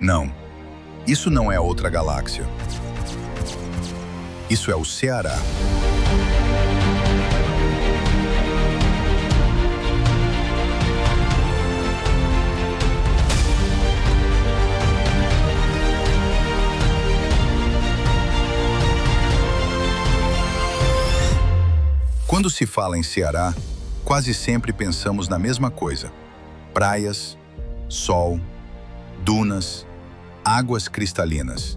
Não, isso não é outra galáxia. Isso é o Ceará. Quando se fala em Ceará, quase sempre pensamos na mesma coisa: praias, sol, dunas, águas cristalinas.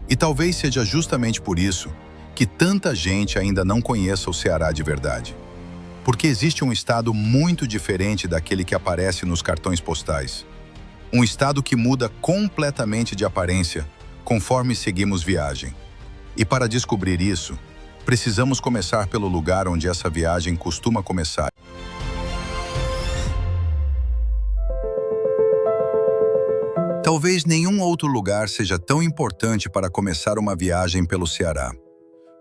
E talvez seja justamente por isso que tanta gente ainda não conheça o Ceará de verdade. Porque existe um estado muito diferente daquele que aparece nos cartões postais. Um estado que muda completamente de aparência conforme seguimos viagem. E para descobrir isso, precisamos começar pelo lugar onde essa viagem costuma começar. Talvez nenhum outro lugar seja tão importante para começar uma viagem pelo Ceará,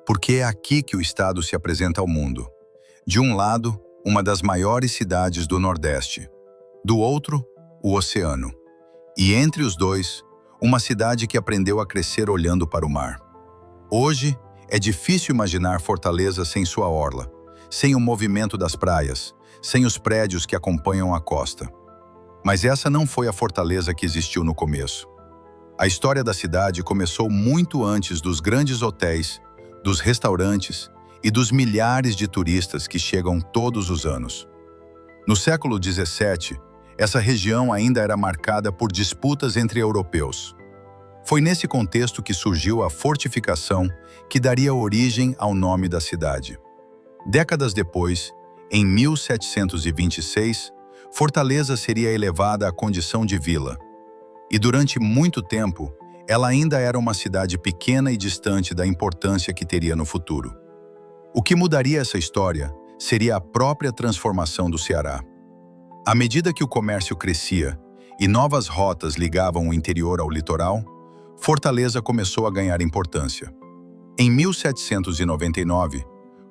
porque é aqui que o estado se apresenta ao mundo. De um lado, uma das maiores cidades do Nordeste. Do outro, o oceano. E entre os dois, uma cidade que aprendeu a crescer olhando para o mar. Hoje, é difícil imaginar Fortaleza sem sua orla, sem o movimento das praias, sem os prédios que acompanham a costa. Mas essa não foi a Fortaleza que existiu no começo. A história da cidade começou muito antes dos grandes hotéis, dos restaurantes e dos milhares de turistas que chegam todos os anos. No século XVII, essa região ainda era marcada por disputas entre europeus. Foi nesse contexto que surgiu a fortificação que daria origem ao nome da cidade. Décadas depois, em 1726, Fortaleza seria elevada à condição de vila. E durante muito tempo, ela ainda era uma cidade pequena e distante da importância que teria no futuro. O que mudaria essa história seria a própria transformação do Ceará. À medida que o comércio crescia e novas rotas ligavam o interior ao litoral, Fortaleza começou a ganhar importância. Em 1799,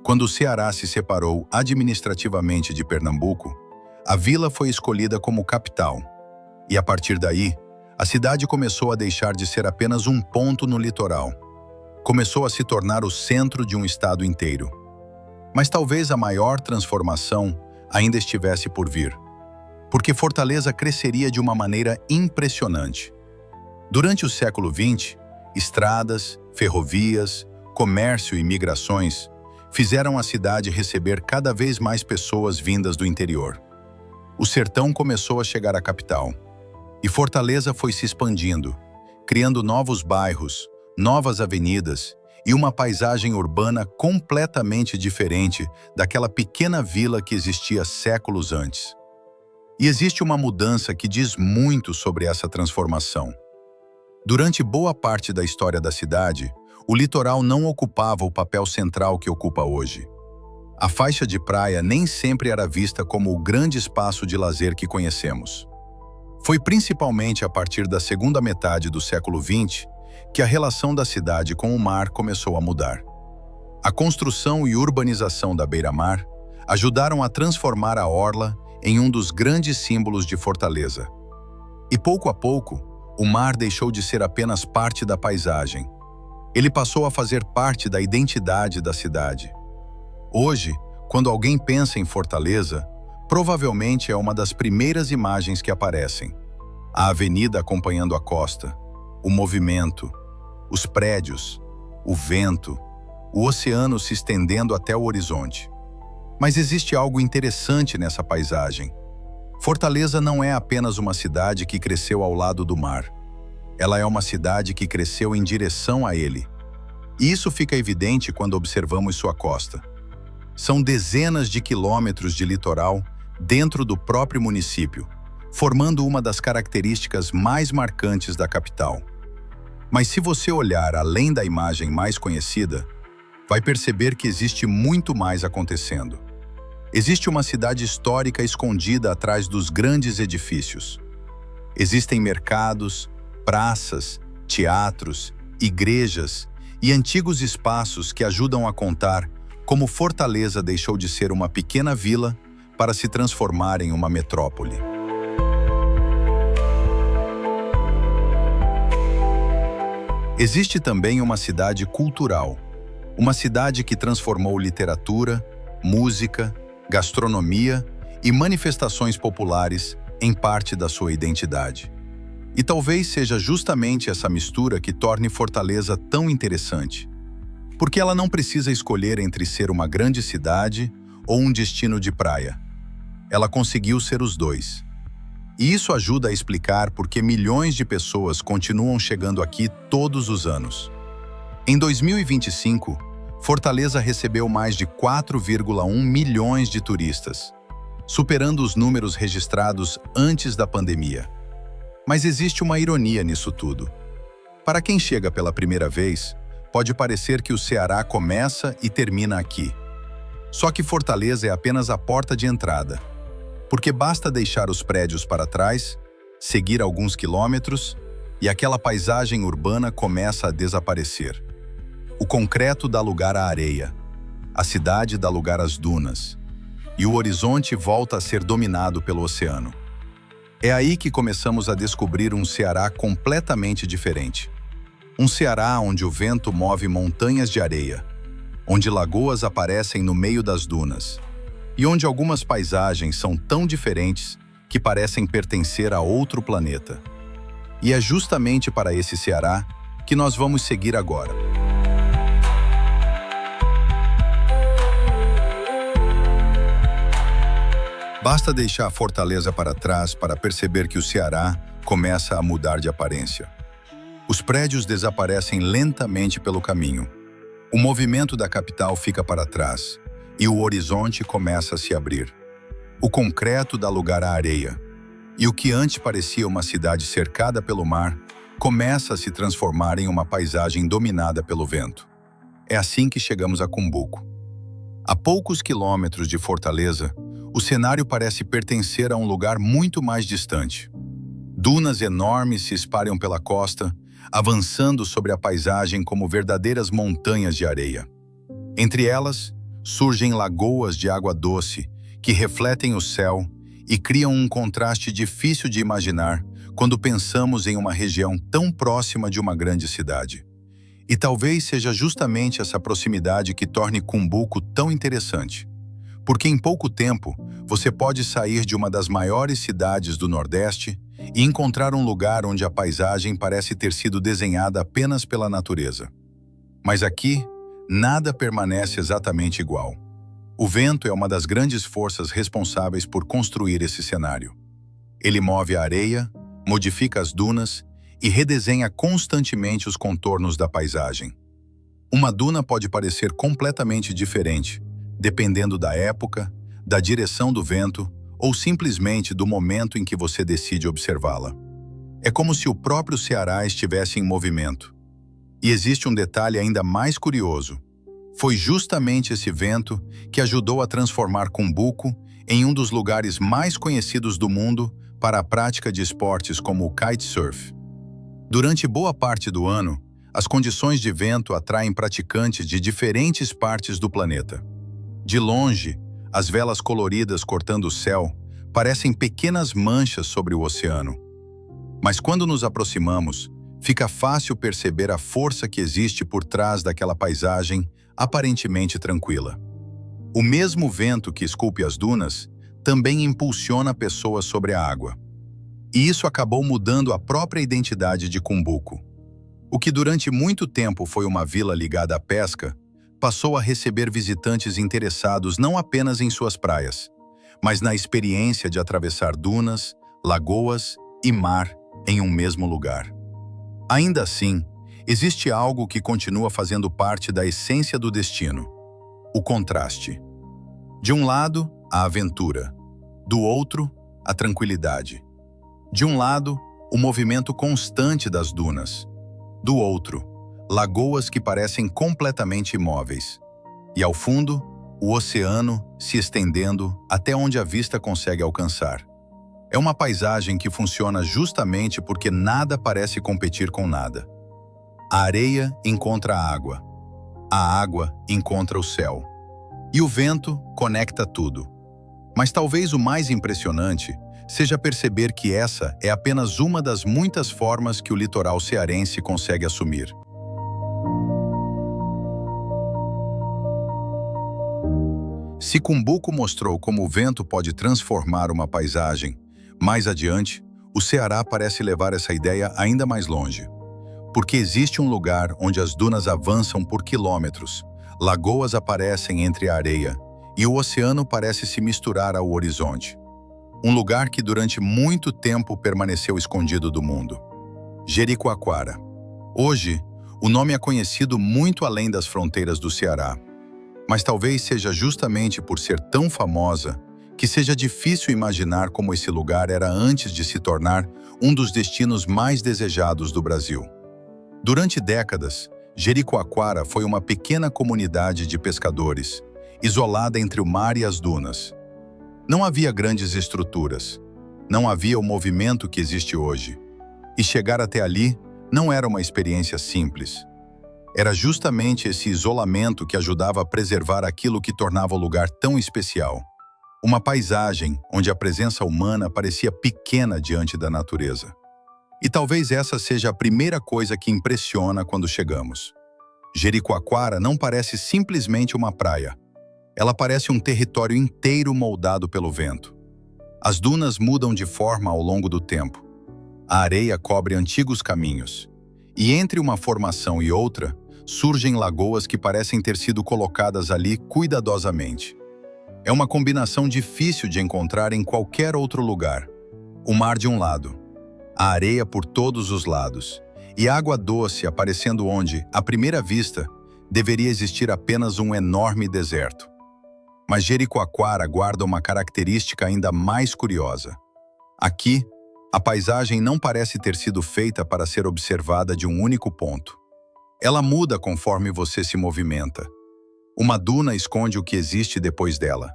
quando o Ceará se separou administrativamente de Pernambuco, a vila foi escolhida como capital. E a partir daí, a cidade começou a deixar de ser apenas um ponto no litoral. Começou a se tornar o centro de um estado inteiro. Mas talvez a maior transformação ainda estivesse por vir, porque Fortaleza cresceria de uma maneira impressionante. Durante o século XX, estradas, ferrovias, comércio e migrações fizeram a cidade receber cada vez mais pessoas vindas do interior. O sertão começou a chegar à capital, e Fortaleza foi se expandindo, criando novos bairros, novas avenidas e uma paisagem urbana completamente diferente daquela pequena vila que existia séculos antes. E existe uma mudança que diz muito sobre essa transformação. Durante boa parte da história da cidade, o litoral não ocupava o papel central que ocupa hoje. A faixa de praia nem sempre era vista como o grande espaço de lazer que conhecemos. Foi principalmente a partir da segunda metade do século XX que a relação da cidade com o mar começou a mudar. A construção e urbanização da beira-mar ajudaram a transformar a orla em um dos grandes símbolos de Fortaleza. E pouco a pouco, o mar deixou de ser apenas parte da paisagem. Ele passou a fazer parte da identidade da cidade. Hoje, quando alguém pensa em Fortaleza, provavelmente é uma das primeiras imagens que aparecem. A avenida acompanhando a costa, o movimento, os prédios, o vento, o oceano se estendendo até o horizonte. Mas existe algo interessante nessa paisagem. Fortaleza não é apenas uma cidade que cresceu ao lado do mar. Ela é uma cidade que cresceu em direção a ele. E isso fica evidente quando observamos sua costa. São dezenas de quilômetros de litoral dentro do próprio município, formando uma das características mais marcantes da capital. Mas se você olhar além da imagem mais conhecida, vai perceber que existe muito mais acontecendo. Existe uma cidade histórica escondida atrás dos grandes edifícios. Existem mercados, praças, teatros, igrejas e antigos espaços que ajudam a contar como Fortaleza deixou de ser uma pequena vila para se transformar em uma metrópole. Existe também uma cidade cultural, uma cidade que transformou literatura, música, gastronomia e manifestações populares em parte da sua identidade. E talvez seja justamente essa mistura que torne Fortaleza tão interessante, porque ela não precisa escolher entre ser uma grande cidade ou um destino de praia. Ela conseguiu ser os dois. E isso ajuda a explicar por que milhões de pessoas continuam chegando aqui todos os anos. Em 2025, Fortaleza recebeu mais de 4,1 milhões de turistas, superando os números registrados antes da pandemia. Mas existe uma ironia nisso tudo. Para quem chega pela primeira vez, pode parecer que o Ceará começa e termina aqui. Só que Fortaleza é apenas a porta de entrada, porque basta deixar os prédios para trás, seguir alguns quilômetros e aquela paisagem urbana começa a desaparecer. O concreto dá lugar à areia, a cidade dá lugar às dunas, e o horizonte volta a ser dominado pelo oceano. É aí que começamos a descobrir um Ceará completamente diferente. Um Ceará onde o vento move montanhas de areia, onde lagoas aparecem no meio das dunas, e onde algumas paisagens são tão diferentes que parecem pertencer a outro planeta. E é justamente para esse Ceará que nós vamos seguir agora. Basta deixar a Fortaleza para trás para perceber que o Ceará começa a mudar de aparência. Os prédios desaparecem lentamente pelo caminho. O movimento da capital fica para trás e o horizonte começa a se abrir. O concreto dá lugar à areia, e o que antes parecia uma cidade cercada pelo mar começa a se transformar em uma paisagem dominada pelo vento. É assim que chegamos a Cumbuco. A poucos quilômetros de Fortaleza, o cenário parece pertencer a um lugar muito mais distante. Dunas enormes se espalham pela costa, avançando sobre a paisagem como verdadeiras montanhas de areia. Entre elas, surgem lagoas de água doce que refletem o céu e criam um contraste difícil de imaginar quando pensamos em uma região tão próxima de uma grande cidade. E talvez seja justamente essa proximidade que torne Cumbuco tão interessante. Porque em pouco tempo, você pode sair de uma das maiores cidades do Nordeste e encontrar um lugar onde a paisagem parece ter sido desenhada apenas pela natureza. Mas aqui, nada permanece exatamente igual. O vento é uma das grandes forças responsáveis por construir esse cenário. Ele move a areia, modifica as dunas e redesenha constantemente os contornos da paisagem. Uma duna pode parecer completamente diferente, dependendo da época, da direção do vento ou simplesmente do momento em que você decide observá-la. É como se o próprio Ceará estivesse em movimento. E existe um detalhe ainda mais curioso. Foi justamente esse vento que ajudou a transformar Cumbuco em um dos lugares mais conhecidos do mundo para a prática de esportes como o kitesurf. Durante boa parte do ano, as condições de vento atraem praticantes de diferentes partes do planeta. De longe, as velas coloridas cortando o céu parecem pequenas manchas sobre o oceano. Mas quando nos aproximamos, fica fácil perceber a força que existe por trás daquela paisagem aparentemente tranquila. O mesmo vento que esculpe as dunas também impulsiona pessoas sobre a água. E isso acabou mudando a própria identidade de Cumbuco. O que durante muito tempo foi uma vila ligada à pesca, passou a receber visitantes interessados não apenas em suas praias, mas na experiência de atravessar dunas, lagoas e mar em um mesmo lugar. Ainda assim, existe algo que continua fazendo parte da essência do destino: o contraste. De um lado, a aventura. Do outro, a tranquilidade. De um lado, o movimento constante das dunas. Do outro, lagoas que parecem completamente imóveis. E ao fundo, o oceano se estendendo até onde a vista consegue alcançar. É uma paisagem que funciona justamente porque nada parece competir com nada. A areia encontra a água encontra o céu. E o vento conecta tudo. Mas talvez o mais impressionante seja perceber que essa é apenas uma das muitas formas que o litoral cearense consegue assumir. Se Cumbuco mostrou como o vento pode transformar uma paisagem, mais adiante, o Ceará parece levar essa ideia ainda mais longe. Porque existe um lugar onde as dunas avançam por quilômetros, lagoas aparecem entre a areia e o oceano parece se misturar ao horizonte. Um lugar que durante muito tempo permaneceu escondido do mundo. Jericoacoara. Hoje, o nome é conhecido muito além das fronteiras do Ceará. Mas talvez seja justamente por ser tão famosa que seja difícil imaginar como esse lugar era antes de se tornar um dos destinos mais desejados do Brasil. Durante décadas, Jericoacoara foi uma pequena comunidade de pescadores, isolada entre o mar e as dunas. Não havia grandes estruturas, não havia o movimento que existe hoje. E chegar até ali não era uma experiência simples. Era justamente esse isolamento que ajudava a preservar aquilo que tornava o lugar tão especial. Uma paisagem onde a presença humana parecia pequena diante da natureza. E talvez essa seja a primeira coisa que impressiona quando chegamos. Jericoacoara não parece simplesmente uma praia. Ela parece um território inteiro moldado pelo vento. As dunas mudam de forma ao longo do tempo. A areia cobre antigos caminhos. E entre uma formação e outra, surgem lagoas que parecem ter sido colocadas ali cuidadosamente. É uma combinação difícil de encontrar em qualquer outro lugar. O mar de um lado, a areia por todos os lados, e água doce aparecendo onde, à primeira vista, deveria existir apenas um enorme deserto. Mas Jericoacoara guarda uma característica ainda mais curiosa. Aqui, a paisagem não parece ter sido feita para ser observada de um único ponto. Ela muda conforme você se movimenta. Uma duna esconde o que existe depois dela.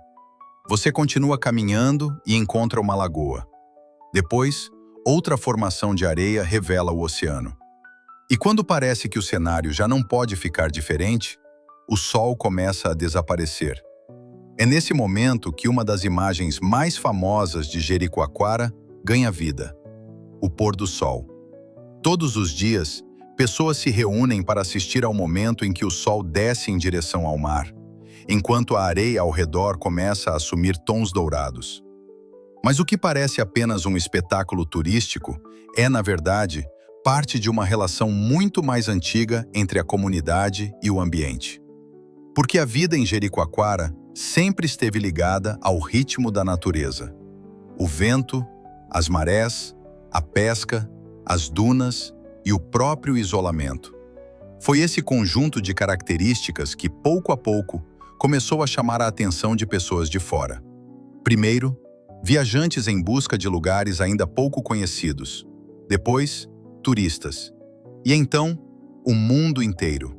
Você continua caminhando e encontra uma lagoa. Depois, outra formação de areia revela o oceano. E quando parece que o cenário já não pode ficar diferente, o sol começa a desaparecer. É nesse momento que uma das imagens mais famosas de Jericoacoara ganha vida: o pôr do sol. Todos os dias, pessoas se reúnem para assistir ao momento em que o sol desce em direção ao mar, enquanto a areia ao redor começa a assumir tons dourados. Mas o que parece apenas um espetáculo turístico é, na verdade, parte de uma relação muito mais antiga entre a comunidade e o ambiente. Porque a vida em Jericoacoara sempre esteve ligada ao ritmo da natureza. O vento, as marés, a pesca, as dunas e o próprio isolamento. Foi esse conjunto de características que, pouco a pouco, começou a chamar a atenção de pessoas de fora. Primeiro, viajantes em busca de lugares ainda pouco conhecidos. Depois, turistas. E então, o mundo inteiro.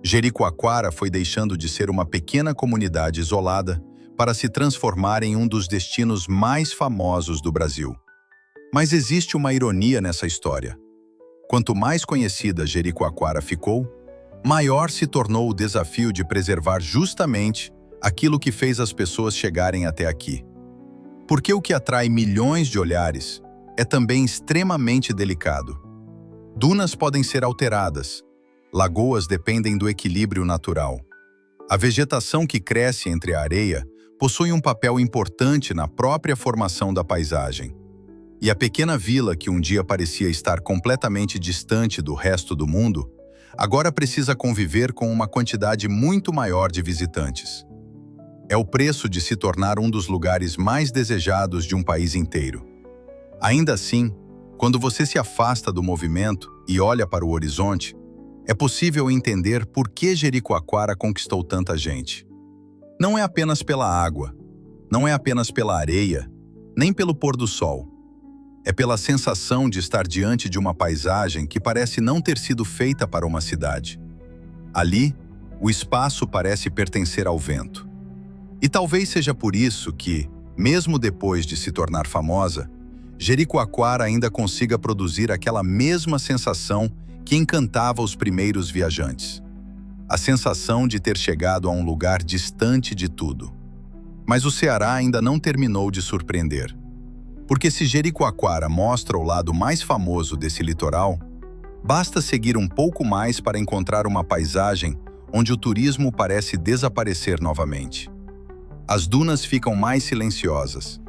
Jericoacoara foi deixando de ser uma pequena comunidade isolada para se transformar em um dos destinos mais famosos do Brasil. Mas existe uma ironia nessa história. Quanto mais conhecida Jericoacoara ficou, maior se tornou o desafio de preservar justamente aquilo que fez as pessoas chegarem até aqui. Porque o que atrai milhões de olhares é também extremamente delicado. Dunas podem ser alteradas, lagoas dependem do equilíbrio natural. A vegetação que cresce entre a areia possui um papel importante na própria formação da paisagem. E a pequena vila que um dia parecia estar completamente distante do resto do mundo, agora precisa conviver com uma quantidade muito maior de visitantes. É o preço de se tornar um dos lugares mais desejados de um país inteiro. Ainda assim, quando você se afasta do movimento e olha para o horizonte, é possível entender por que Jericoacoara conquistou tanta gente. Não é apenas pela água, não é apenas pela areia, nem pelo pôr do sol. É pela sensação de estar diante de uma paisagem que parece não ter sido feita para uma cidade. Ali, o espaço parece pertencer ao vento. E talvez seja por isso que, mesmo depois de se tornar famosa, Jericoacoara ainda consiga produzir aquela mesma sensação que encantava os primeiros viajantes. A sensação de ter chegado a um lugar distante de tudo. Mas o Ceará ainda não terminou de surpreender. Porque se Jericoacoara mostra o lado mais famoso desse litoral, basta seguir um pouco mais para encontrar uma paisagem onde o turismo parece desaparecer novamente. As dunas ficam mais silenciosas,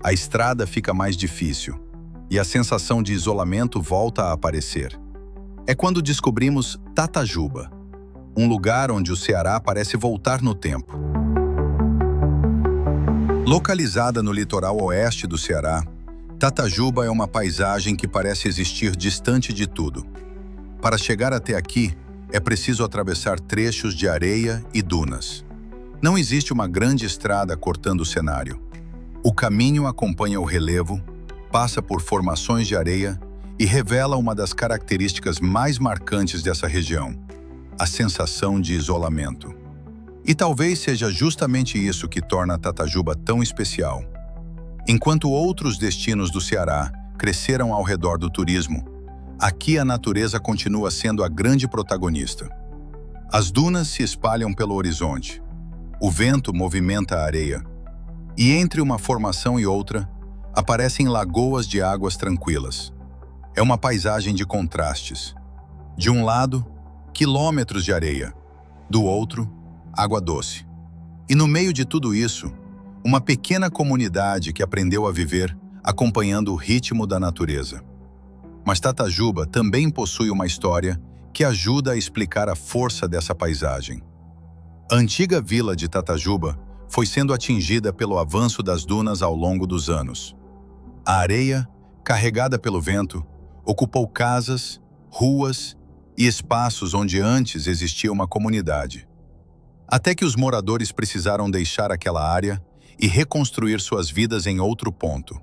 a estrada fica mais difícil e a sensação de isolamento volta a aparecer. É quando descobrimos Tatajuba, um lugar onde o Ceará parece voltar no tempo. Localizada no litoral oeste do Ceará, Tatajuba é uma paisagem que parece existir distante de tudo. Para chegar até aqui, é preciso atravessar trechos de areia e dunas. Não existe uma grande estrada cortando o cenário. O caminho acompanha o relevo, passa por formações de areia e revela uma das características mais marcantes dessa região: a sensação de isolamento. E talvez seja justamente isso que torna Tatajuba tão especial. Enquanto outros destinos do Ceará cresceram ao redor do turismo, aqui a natureza continua sendo a grande protagonista. As dunas se espalham pelo horizonte, o vento movimenta a areia, e entre uma formação e outra, aparecem lagoas de águas tranquilas. É uma paisagem de contrastes. De um lado, quilômetros de areia, do outro, água doce. E no meio de tudo isso, uma pequena comunidade que aprendeu a viver acompanhando o ritmo da natureza. Mas Tatajuba também possui uma história que ajuda a explicar a força dessa paisagem. A antiga vila de Tatajuba foi sendo atingida pelo avanço das dunas ao longo dos anos. A areia, carregada pelo vento, ocupou casas, ruas e espaços onde antes existia uma comunidade. Até que os moradores precisaram deixar aquela área e reconstruir suas vidas em outro ponto.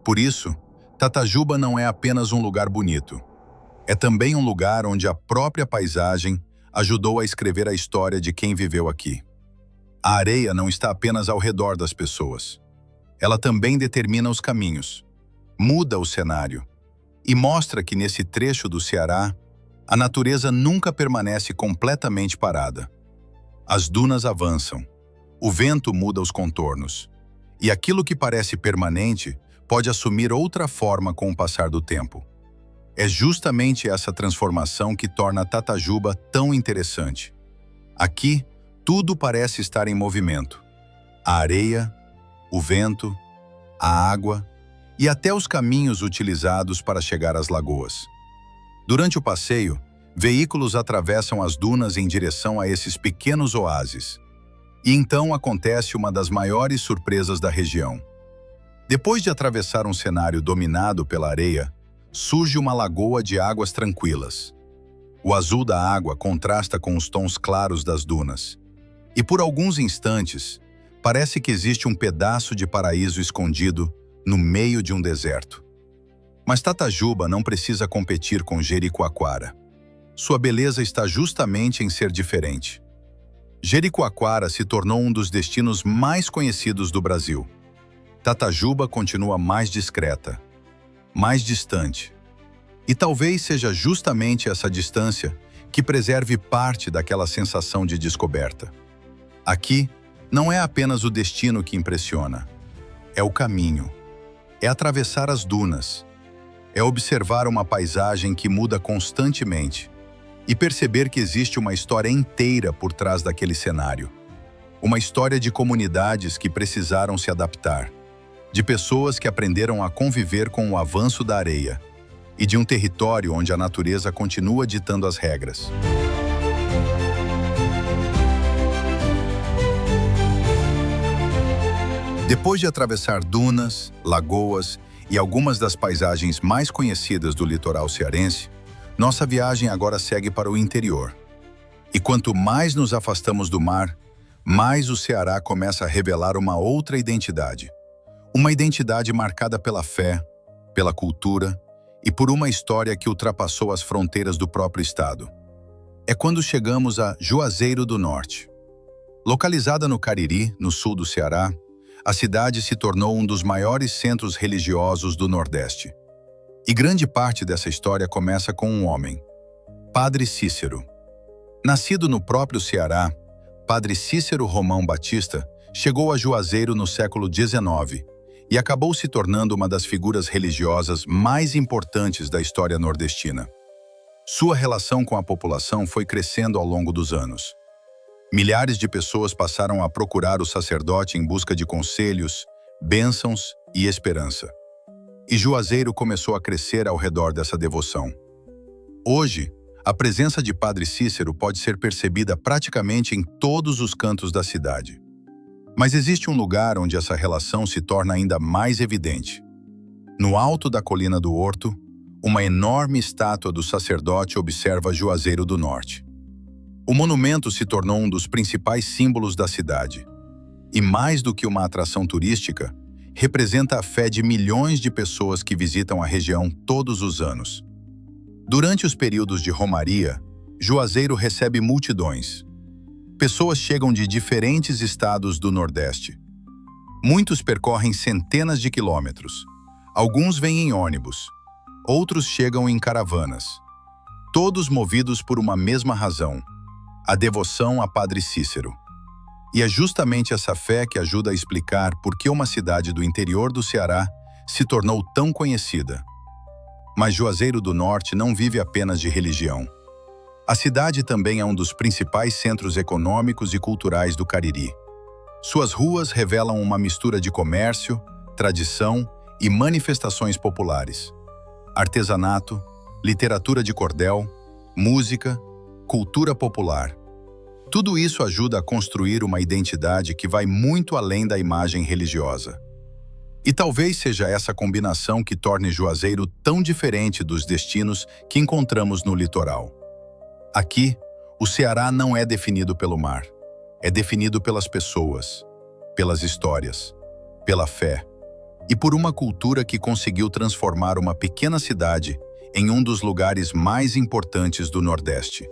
Por isso, Tatajuba não é apenas um lugar bonito. É também um lugar onde a própria paisagem ajudou a escrever a história de quem viveu aqui. A areia não está apenas ao redor das pessoas. Ela também determina os caminhos, muda o cenário e mostra que nesse trecho do Ceará, a natureza nunca permanece completamente parada. As dunas avançam, o vento muda os contornos, e aquilo que parece permanente pode assumir outra forma com o passar do tempo. É justamente essa transformação que torna Tatajuba tão interessante. Aqui, tudo parece estar em movimento. A areia, o vento, a água e até os caminhos utilizados para chegar às lagoas. Durante o passeio, veículos atravessam as dunas em direção a esses pequenos oásis. E então acontece uma das maiores surpresas da região. Depois de atravessar um cenário dominado pela areia, surge uma lagoa de águas tranquilas. O azul da água contrasta com os tons claros das dunas. E por alguns instantes, parece que existe um pedaço de paraíso escondido no meio de um deserto. Mas Tatajuba não precisa competir com Jericoacoara. Sua beleza está justamente em ser diferente. Jericoacoara se tornou um dos destinos mais conhecidos do Brasil. Tatajuba continua mais discreta, mais distante. E talvez seja justamente essa distância que preserve parte daquela sensação de descoberta. Aqui, não é apenas o destino que impressiona, é o caminho, é atravessar as dunas, é observar uma paisagem que muda constantemente e perceber que existe uma história inteira por trás daquele cenário. Uma história de comunidades que precisaram se adaptar, de pessoas que aprenderam a conviver com o avanço da areia e de um território onde a natureza continua ditando as regras. Depois de atravessar dunas, lagoas e algumas das paisagens mais conhecidas do litoral cearense, nossa viagem agora segue para o interior. E quanto mais nos afastamos do mar, mais o Ceará começa a revelar uma outra identidade. Uma identidade marcada pela fé, pela cultura e por uma história que ultrapassou as fronteiras do próprio estado. É quando chegamos a Juazeiro do Norte. Localizada no Cariri, no sul do Ceará, a cidade se tornou um dos maiores centros religiosos do Nordeste. E grande parte dessa história começa com um homem, Padre Cícero. Nascido no próprio Ceará, Padre Cícero Romão Batista chegou a Juazeiro no século XIX e acabou se tornando uma das figuras religiosas mais importantes da história nordestina. Sua relação com a população foi crescendo ao longo dos anos. Milhares de pessoas passaram a procurar o sacerdote em busca de conselhos, bênçãos e esperança. E Juazeiro começou a crescer ao redor dessa devoção. Hoje, a presença de Padre Cícero pode ser percebida praticamente em todos os cantos da cidade. Mas existe um lugar onde essa relação se torna ainda mais evidente. No alto da colina do Horto, uma enorme estátua do sacerdote observa Juazeiro do Norte. O monumento se tornou um dos principais símbolos da cidade. E mais do que uma atração turística, representa a fé de milhões de pessoas que visitam a região todos os anos. Durante os períodos de romaria, Juazeiro recebe multidões. Pessoas chegam de diferentes estados do Nordeste. Muitos percorrem centenas de quilômetros. Alguns vêm em ônibus. Outros chegam em caravanas. Todos movidos por uma mesma razão: a devoção a Padre Cícero. E é justamente essa fé que ajuda a explicar por que uma cidade do interior do Ceará se tornou tão conhecida. Mas Juazeiro do Norte não vive apenas de religião. A cidade também é um dos principais centros econômicos e culturais do Cariri. Suas ruas revelam uma mistura de comércio, tradição e manifestações populares. Artesanato, literatura de cordel, música, cultura popular. Tudo isso ajuda a construir uma identidade que vai muito além da imagem religiosa. E talvez seja essa combinação que torne Juazeiro tão diferente dos destinos que encontramos no litoral. Aqui, o Ceará não é definido pelo mar. É definido pelas pessoas, pelas histórias, pela fé e por uma cultura que conseguiu transformar uma pequena cidade em um dos lugares mais importantes do Nordeste.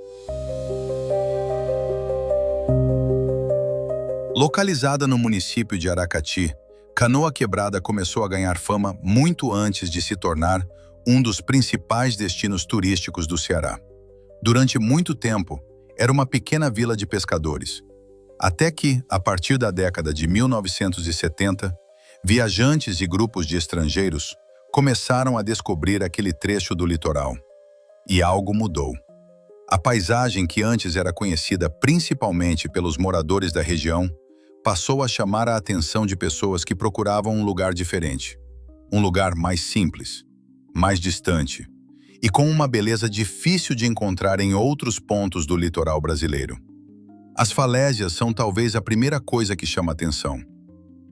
Localizada no município de Aracati, Canoa Quebrada começou a ganhar fama muito antes de se tornar um dos principais destinos turísticos do Ceará. Durante muito tempo, era uma pequena vila de pescadores. Até que, a partir da década de 1970, viajantes e grupos de estrangeiros começaram a descobrir aquele trecho do litoral. E algo mudou. A paisagem que antes era conhecida principalmente pelos moradores da região passou a chamar a atenção de pessoas que procuravam um lugar diferente. Um lugar mais simples, mais distante e com uma beleza difícil de encontrar em outros pontos do litoral brasileiro. As falésias são talvez a primeira coisa que chama atenção.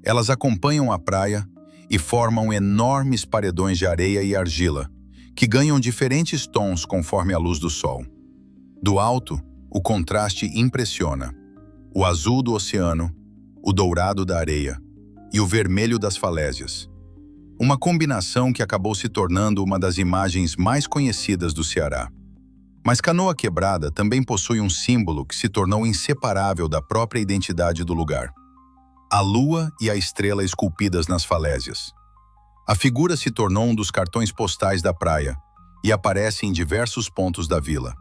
Elas acompanham a praia e formam enormes paredões de areia e argila, que ganham diferentes tons conforme a luz do sol. Do alto, o contraste impressiona. O azul do oceano, o dourado da areia e o vermelho das falésias. Uma combinação que acabou se tornando uma das imagens mais conhecidas do Ceará. Mas Canoa Quebrada também possui um símbolo que se tornou inseparável da própria identidade do lugar: a lua e a estrela esculpidas nas falésias. A figura se tornou um dos cartões postais da praia e aparece em diversos pontos da vila.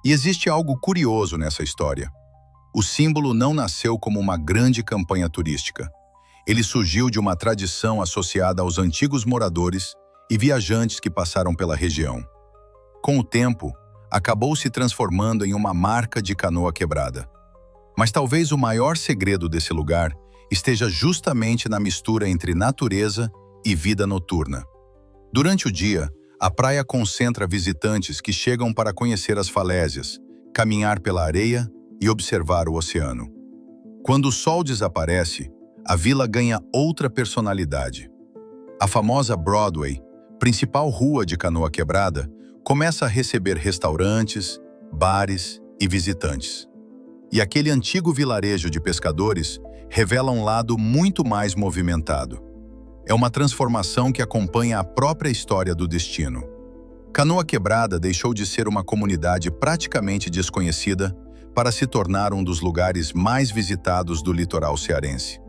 E existe algo curioso nessa história. O símbolo não nasceu como uma grande campanha turística. Ele surgiu de uma tradição associada aos antigos moradores e viajantes que passaram pela região. Com o tempo, acabou se transformando em uma marca de Canoa Quebrada. Mas talvez o maior segredo desse lugar esteja justamente na mistura entre natureza e vida noturna. Durante o dia, a praia concentra visitantes que chegam para conhecer as falésias, caminhar pela areia e observar o oceano. Quando o sol desaparece, a vila ganha outra personalidade. A famosa Broadway, principal rua de Canoa Quebrada, começa a receber restaurantes, bares e visitantes. E aquele antigo vilarejo de pescadores revela um lado muito mais movimentado. É uma transformação que acompanha a própria história do destino. Canoa Quebrada deixou de ser uma comunidade praticamente desconhecida para se tornar um dos lugares mais visitados do litoral cearense.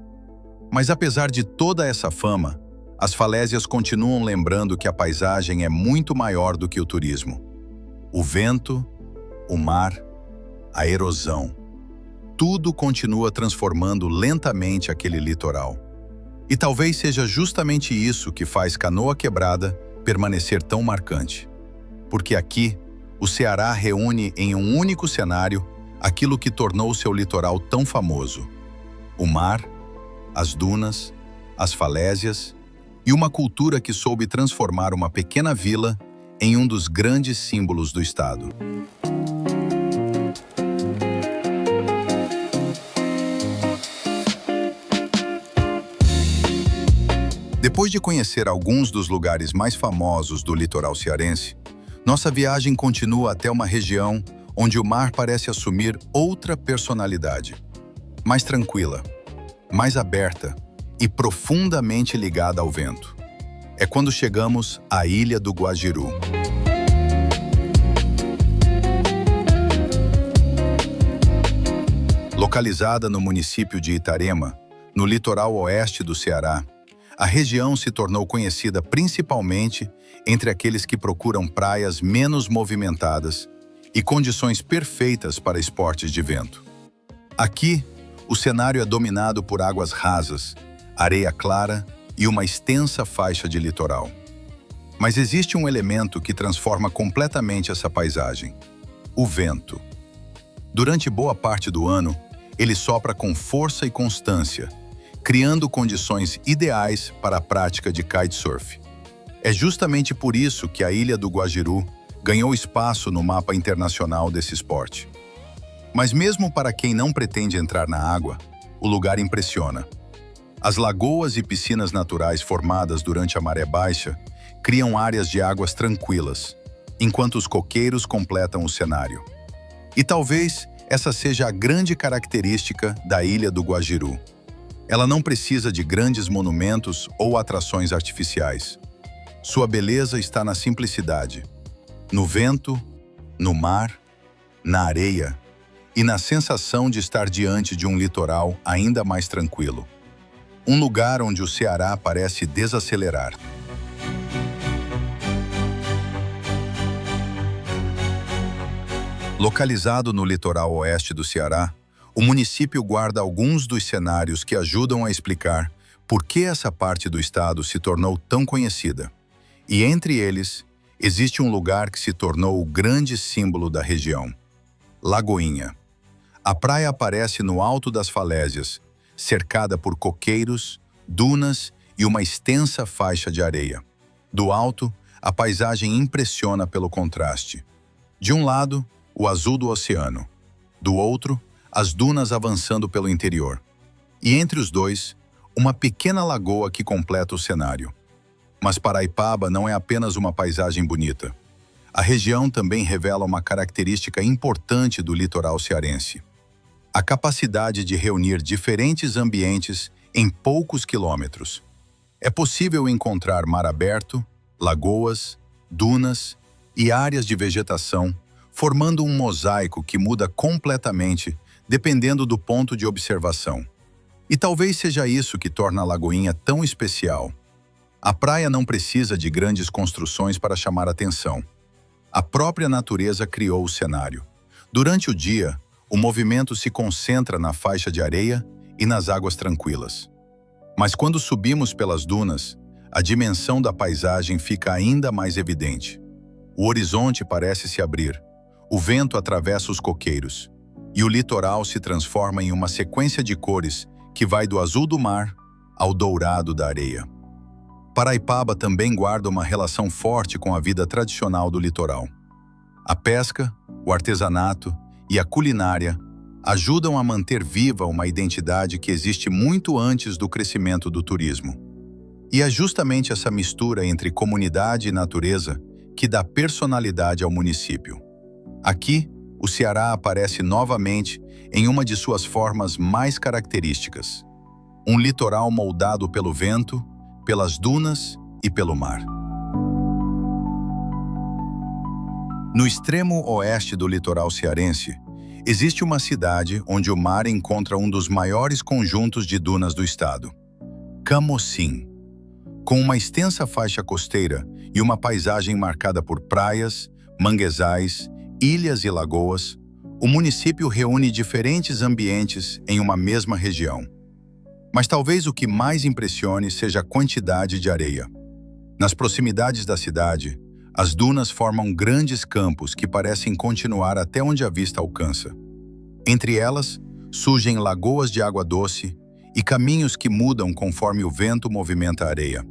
Mas apesar de toda essa fama, as falésias continuam lembrando que a paisagem é muito maior do que o turismo. O vento, o mar, a erosão. Tudo continua transformando lentamente aquele litoral. E talvez seja justamente isso que faz Canoa Quebrada permanecer tão marcante. Porque aqui, o Ceará reúne em um único cenário aquilo que tornou seu litoral tão famoso: o mar, as dunas, as falésias e uma cultura que soube transformar uma pequena vila em um dos grandes símbolos do estado. Depois de conhecer alguns dos lugares mais famosos do litoral cearense, nossa viagem continua até uma região onde o mar parece assumir outra personalidade, mais tranquila, mais aberta e profundamente ligada ao vento. É quando chegamos à Ilha do Guajiru. Localizada no município de Itarema, no litoral oeste do Ceará, a região se tornou conhecida principalmente entre aqueles que procuram praias menos movimentadas e condições perfeitas para esportes de vento. Aqui, o cenário é dominado por águas rasas, areia clara e uma extensa faixa de litoral. Mas existe um elemento que transforma completamente essa paisagem: o vento. Durante boa parte do ano, ele sopra com força e constância, criando condições ideais para a prática de kitesurf. É justamente por isso que a Ilha do Guajiru ganhou espaço no mapa internacional desse esporte. Mas mesmo para quem não pretende entrar na água, o lugar impressiona. As lagoas e piscinas naturais formadas durante a maré baixa criam áreas de águas tranquilas, enquanto os coqueiros completam o cenário. E talvez essa seja a grande característica da Ilha do Guajiru. Ela não precisa de grandes monumentos ou atrações artificiais. Sua beleza está na simplicidade, no vento, no mar, na areia e na sensação de estar diante de um litoral ainda mais tranquilo. Um lugar onde o Ceará parece desacelerar. Localizado no litoral oeste do Ceará, o município guarda alguns dos cenários que ajudam a explicar por que essa parte do estado se tornou tão conhecida. E entre eles, existe um lugar que se tornou o grande símbolo da região: Lagoinha. A praia aparece no alto das falésias, cercada por coqueiros, dunas e uma extensa faixa de areia. Do alto, a paisagem impressiona pelo contraste. De um lado, o azul do oceano. Do outro, as dunas avançando pelo interior. E entre os dois, uma pequena lagoa que completa o cenário. Mas Paraipaba não é apenas uma paisagem bonita. A região também revela uma característica importante do litoral cearense: a capacidade de reunir diferentes ambientes em poucos quilômetros. É possível encontrar mar aberto, lagoas, dunas e áreas de vegetação, formando um mosaico que muda completamente dependendo do ponto de observação. E talvez seja isso que torna a Lagoinha tão especial. A praia não precisa de grandes construções para chamar atenção. A própria natureza criou o cenário. Durante o dia, o movimento se concentra na faixa de areia e nas águas tranquilas. Mas quando subimos pelas dunas, a dimensão da paisagem fica ainda mais evidente. O horizonte parece se abrir, o vento atravessa os coqueiros, e o litoral se transforma em uma sequência de cores que vai do azul do mar ao dourado da areia. Paraipaba também guarda uma relação forte com a vida tradicional do litoral. A pesca, o artesanato e a culinária ajudam a manter viva uma identidade que existe muito antes do crescimento do turismo. E é justamente essa mistura entre comunidade e natureza que dá personalidade ao município. Aqui, o Ceará aparece novamente em uma de suas formas mais características: um litoral moldado pelo vento, pelas dunas e pelo mar. No extremo oeste do litoral cearense, existe uma cidade onde o mar encontra um dos maiores conjuntos de dunas do estado: Camocim. Com uma extensa faixa costeira e uma paisagem marcada por praias, manguezais, ilhas e lagoas, o município reúne diferentes ambientes em uma mesma região. Mas talvez o que mais impressione seja a quantidade de areia. Nas proximidades da cidade, as dunas formam grandes campos que parecem continuar até onde a vista alcança. Entre elas, surgem lagoas de água doce e caminhos que mudam conforme o vento movimenta a areia.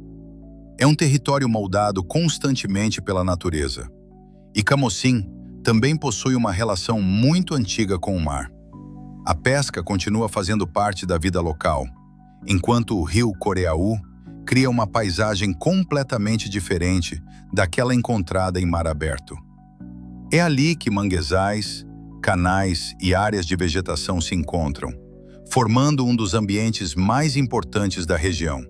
É um território moldado constantemente pela natureza. E Camocim também possui uma relação muito antiga com o mar. A pesca continua fazendo parte da vida local, enquanto o rio Coreaú cria uma paisagem completamente diferente daquela encontrada em mar aberto. É ali que manguezais, canais e áreas de vegetação se encontram, formando um dos ambientes mais importantes da região.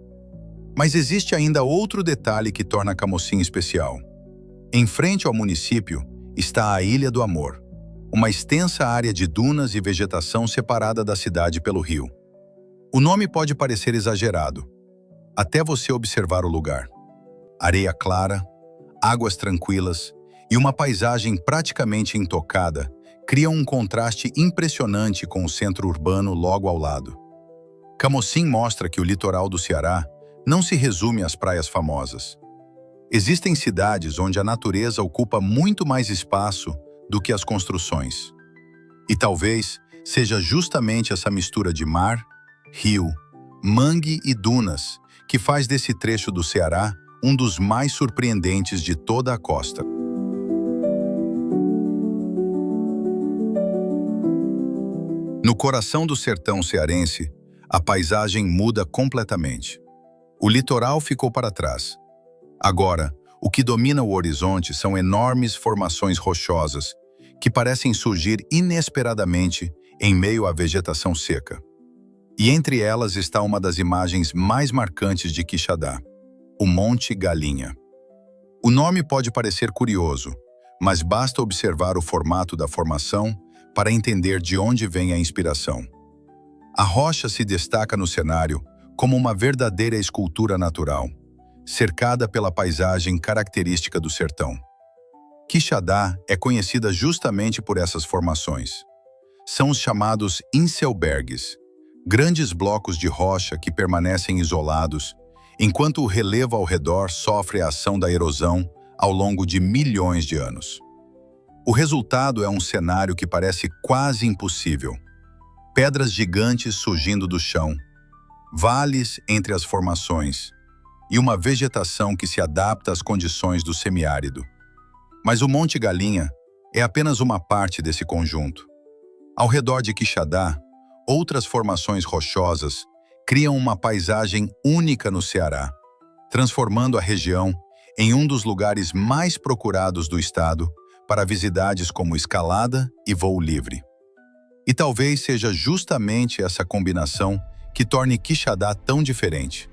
Mas existe ainda outro detalhe que torna Camocim especial. Em frente ao município está a Ilha do Amor, uma extensa área de dunas e vegetação separada da cidade pelo rio. O nome pode parecer exagerado, até você observar o lugar. Areia clara, águas tranquilas e uma paisagem praticamente intocada criam um contraste impressionante com o centro urbano logo ao lado. Camocim mostra que o litoral do Ceará não se resume às praias famosas. Existem cidades onde a natureza ocupa muito mais espaço do que as construções. E talvez seja justamente essa mistura de mar, rio, mangue e dunas que faz desse trecho do Ceará um dos mais surpreendentes de toda a costa. No coração do sertão cearense, a paisagem muda completamente. O litoral ficou para trás. Agora, o que domina o horizonte são enormes formações rochosas que parecem surgir inesperadamente em meio à vegetação seca. E entre elas está uma das imagens mais marcantes de Quixadá, o Monte Galinha. O nome pode parecer curioso, mas basta observar o formato da formação para entender de onde vem a inspiração. A rocha se destaca no cenário como uma verdadeira escultura natural, cercada pela paisagem característica do sertão. Quixadá é conhecida justamente por essas formações. São os chamados inselbergues, grandes blocos de rocha que permanecem isolados, enquanto o relevo ao redor sofre a ação da erosão ao longo de milhões de anos. O resultado é um cenário que parece quase impossível. Pedras gigantes surgindo do chão, vales entre as formações e uma vegetação que se adapta às condições do semiárido. Mas o Monte Galinha é apenas uma parte desse conjunto. Ao redor de Quixadá, outras formações rochosas criam uma paisagem única no Ceará, transformando a região em um dos lugares mais procurados do estado para visitantes como escalada e voo livre. E talvez seja justamente essa combinação que torne Quixadá tão diferente.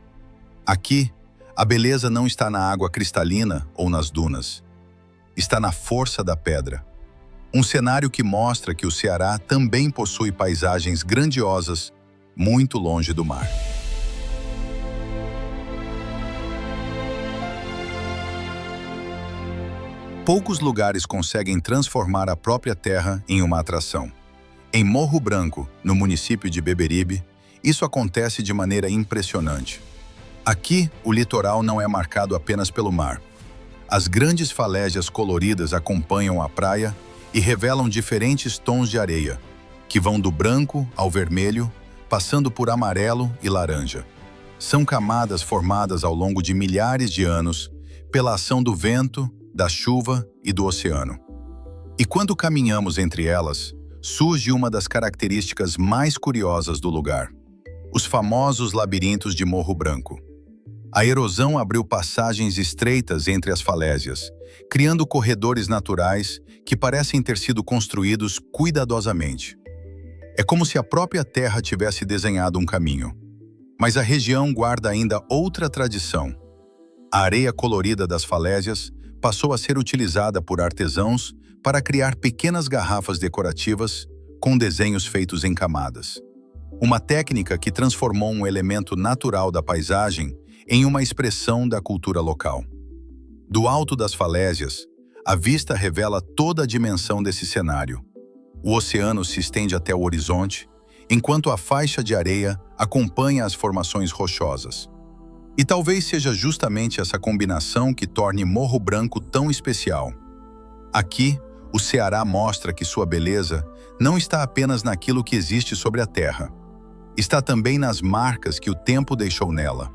Aqui, a beleza não está na água cristalina ou nas dunas. Está na força da pedra. Um cenário que mostra que o Ceará também possui paisagens grandiosas, muito longe do mar. Poucos lugares conseguem transformar a própria terra em uma atração. Em Morro Branco, no município de Beberibe, isso acontece de maneira impressionante. Aqui, o litoral não é marcado apenas pelo mar. As grandes falésias coloridas acompanham a praia e revelam diferentes tons de areia, que vão do branco ao vermelho, passando por amarelo e laranja. São camadas formadas ao longo de milhares de anos pela ação do vento, da chuva e do oceano. E quando caminhamos entre elas, surge uma das características mais curiosas do lugar: os famosos labirintos de Morro Branco. A erosão abriu passagens estreitas entre as falésias, criando corredores naturais que parecem ter sido construídos cuidadosamente. É como se a própria terra tivesse desenhado um caminho. Mas a região guarda ainda outra tradição. A areia colorida das falésias passou a ser utilizada por artesãos para criar pequenas garrafas decorativas com desenhos feitos em camadas. Uma técnica que transformou um elemento natural da paisagem em uma expressão da cultura local. Do alto das falésias, a vista revela toda a dimensão desse cenário. O oceano se estende até o horizonte, enquanto a faixa de areia acompanha as formações rochosas. E talvez seja justamente essa combinação que torne Morro Branco tão especial. Aqui, o Ceará mostra que sua beleza não está apenas naquilo que existe sobre a terra. Está também nas marcas que o tempo deixou nela.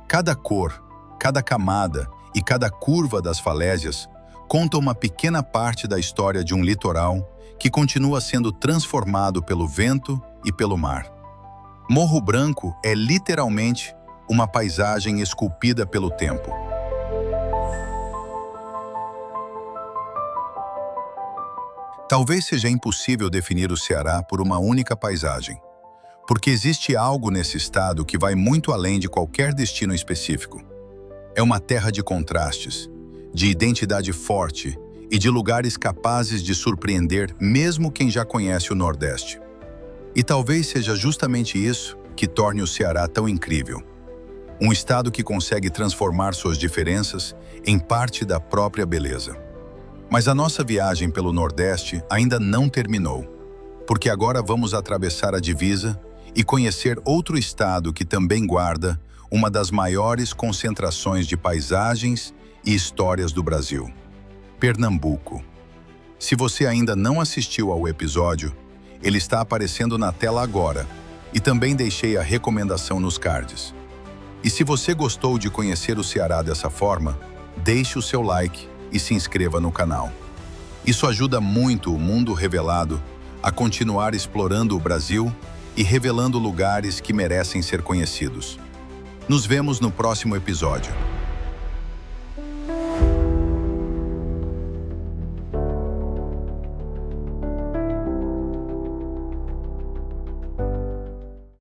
Cada cor, cada camada e cada curva das falésias conta uma pequena parte da história de um litoral que continua sendo transformado pelo vento e pelo mar. Morro Branco é literalmente uma paisagem esculpida pelo tempo. Talvez seja impossível definir o Ceará por uma única paisagem, porque existe algo nesse estado que vai muito além de qualquer destino específico. É uma terra de contrastes, de identidade forte e de lugares capazes de surpreender mesmo quem já conhece o Nordeste. E talvez seja justamente isso que torne o Ceará tão incrível. Um estado que consegue transformar suas diferenças em parte da própria beleza. Mas a nossa viagem pelo Nordeste ainda não terminou, porque agora vamos atravessar a divisa e conhecer outro estado que também guarda uma das maiores concentrações de paisagens e histórias do Brasil: Pernambuco. Se você ainda não assistiu ao episódio, ele está aparecendo na tela agora e também deixei a recomendação nos cards. E se você gostou de conhecer o Ceará dessa forma, deixe o seu like e se inscreva no canal. Isso ajuda muito o Mundo Revelado a continuar explorando o Brasil e revelando lugares que merecem ser conhecidos. Nos vemos no próximo episódio.